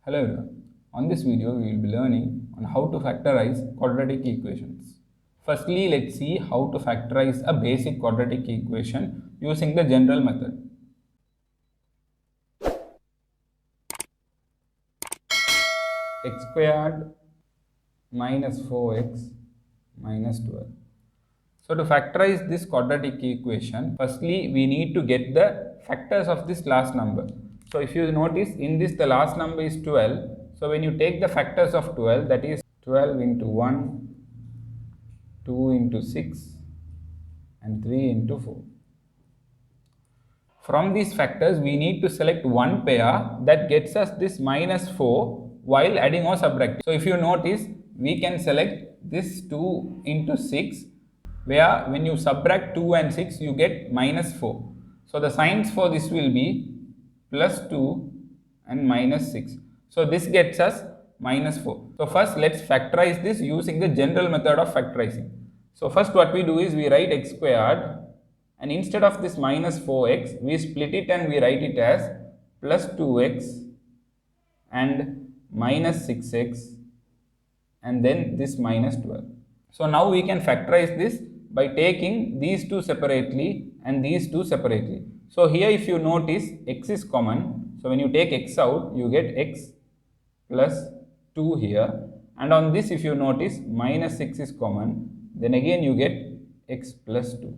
Hello everyone. On this video, we will be learning on how to factorize quadratic equations. Firstly, let's see how to factorize a basic quadratic equation using the general method. X squared minus 4x minus 12. So to factorize this quadratic equation, firstly we need to get the factors of this last number. So if you notice in this the last number is 12. So when you take the factors of 12, that is 12 into 1, 2 into 6 and 3 into 4. From these factors we need to select one pair that gets us this minus 4 while adding or subtracting. So if you notice, we can select this 2 into 6, where when you subtract 2 and 6 you get minus 4. So the signs for this will be plus 2 and minus 6. So this gets us minus 4. So first let's factorize this using the general method of factorizing. So first what we do is we write x squared, and instead of this minus 4x we split it and we write it as plus 2x and minus 6x and then this minus 12. So now we can factorize this by taking these two separately and these two separately. So here if you notice, x is common. So when you take x out, you get x plus 2 here, and on this if you notice minus 6 is common, then again you get x plus 2.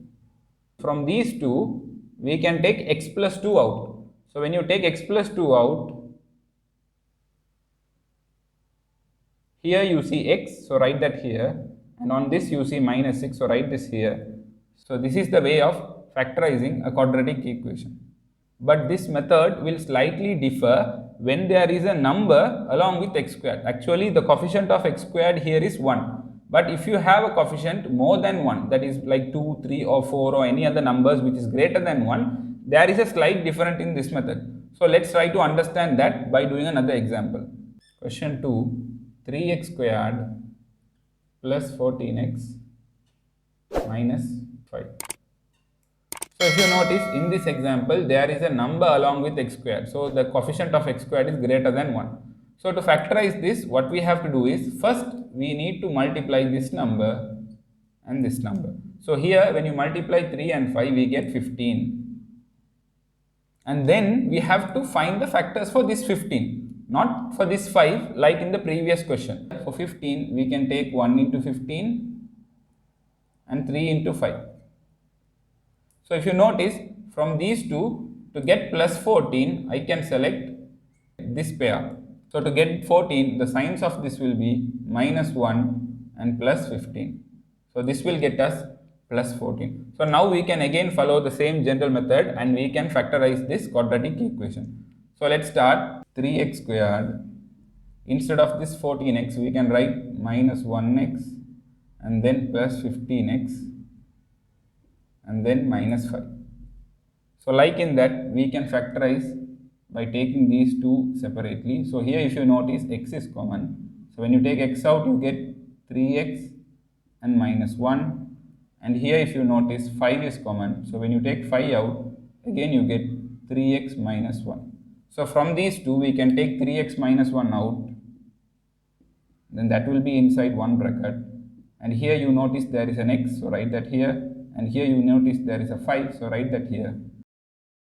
From these two we can take x plus 2 out. So when you take x plus 2 out, here you see x, so write that here, and on this you see minus 6, so write this here. So this is the way of factorizing a quadratic equation. But this method will slightly differ when there is a number along with x squared. Actually the coefficient of x squared here is 1. But if you have a coefficient more than 1, that is like 2, 3 or 4 or any other numbers which is greater than 1, there is a slight difference in this method. So let's try to understand that by doing another example. Question 2, 3x squared plus 14x minus 5. So if you notice in this example, there is a number along with x squared. So the coefficient of x squared is greater than 1. So to factorize this, what we have to do is, first we need to multiply this number and this number. So here when you multiply 3 and 5, we get 15. And then we have to find the factors for this 15, not for this 5 like in the previous question. For 15, we can take 1 into 15 and 3 into 5. So if you notice, from these two, to get plus 14, I can select this pair. So to get 14, the signs of this will be minus 1 and plus 15. So this will get us plus 14. So now we can again follow the same general method and we can factorize this quadratic equation. So let's start. 3x squared. Instead of this 14x, we can write minus 1x and then plus 15x and then minus 5. So like in that, we can factorize by taking these two separately. So here if you notice, x is common. So when you take x out, you get 3x and minus 1. And here if you notice, 5 is common. So when you take 5 out, again you get 3x minus 1. So from these two, we can take 3x minus 1 out. Then that will be inside one bracket. And here you notice there is an x, so write that here. And here you notice there is a 5, so write that here.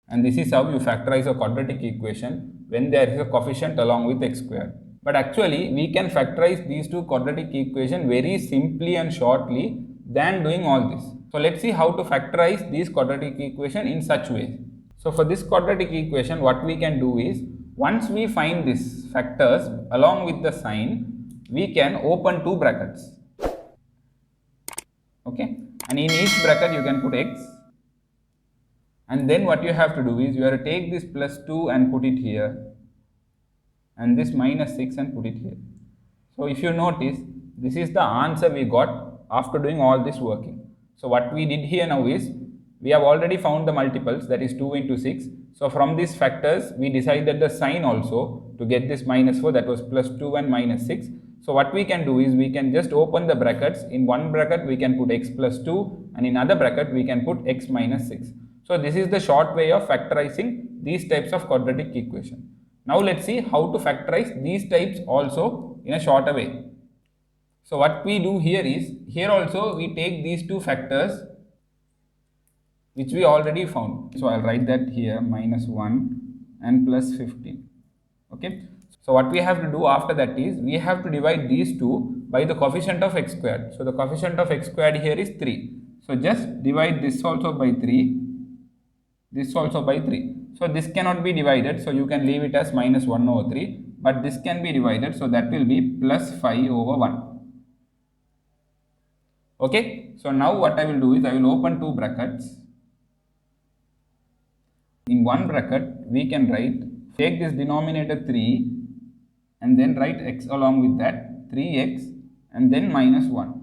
And this is how you factorize a quadratic equation when there is a coefficient along with x squared. But actually we can factorize these two quadratic equations very simply and shortly than doing all this. So let's see how to factorize these quadratic equation in such way. So for this quadratic equation, what we can do is, once we find these factors along with the sign, we can open two brackets. Okay, and in each bracket you can put x, and then what you have to do is you have to take this plus 2 and put it here, and this minus 6 and put it here. So if you notice, this is the answer we got after doing all this working. So what we did here now is, we have already found the multiples, that is 2 into 6. So from these factors we decided the sign also to get this minus 4, that was plus 2 and minus 6. So what we can do is, we can just open the brackets. In one bracket we can put x plus 2 and in other bracket we can put x minus 6. So this is the short way of factorizing these types of quadratic equation. Now let's see how to factorize these types also in a shorter way. So what we do here is, here also we take these two factors which we already found. So I'll write that here, minus 1 and plus 15. Okay. So what we have to do after that is, we have to divide these two by the coefficient of x squared. So the coefficient of x squared here is 3. So just divide this also by 3, this also by 3. So this cannot be divided, so you can leave it as minus 1 over 3. But this can be divided, so that will be plus 5 over 1. Okay. So now what I will do is, I will open two brackets. In one bracket, we can write, take this denominator 3 and then write x along with that, 3x and then minus 1.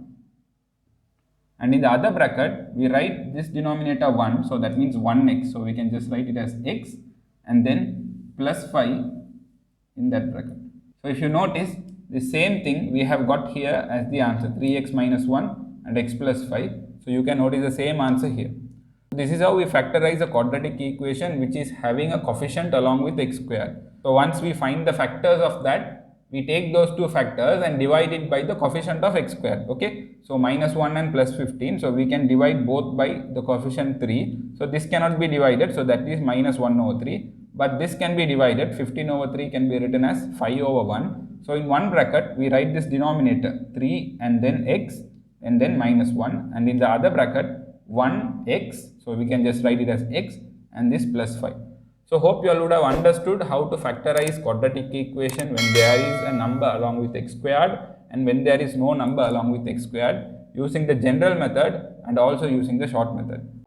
And in the other bracket, we write this denominator 1, so that means 1x. So we can just write it as x and then plus 5 in that bracket. So if you notice, the same thing we have got here as the answer, 3x minus 1 and x plus 5. So you can notice the same answer here. This is how we factorize a quadratic equation which is having a coefficient along with x squared. So once we find the factors of that, we take those two factors and divide it by the coefficient of x squared. Okay. So minus 1 and plus 15. So we can divide both by the coefficient 3. So this cannot be divided. So that is minus 1 over 3. But this can be divided. 15 over 3 can be written as 5 over 1. So in one bracket, we write this denominator 3 and then x and then minus 1. And in the other bracket, 1x, so we can just write it as x and this plus 5. So hope you all would have understood how to factorize quadratic equation when there is a number along with x squared and when there is no number along with x squared, using the general method and also using the short method.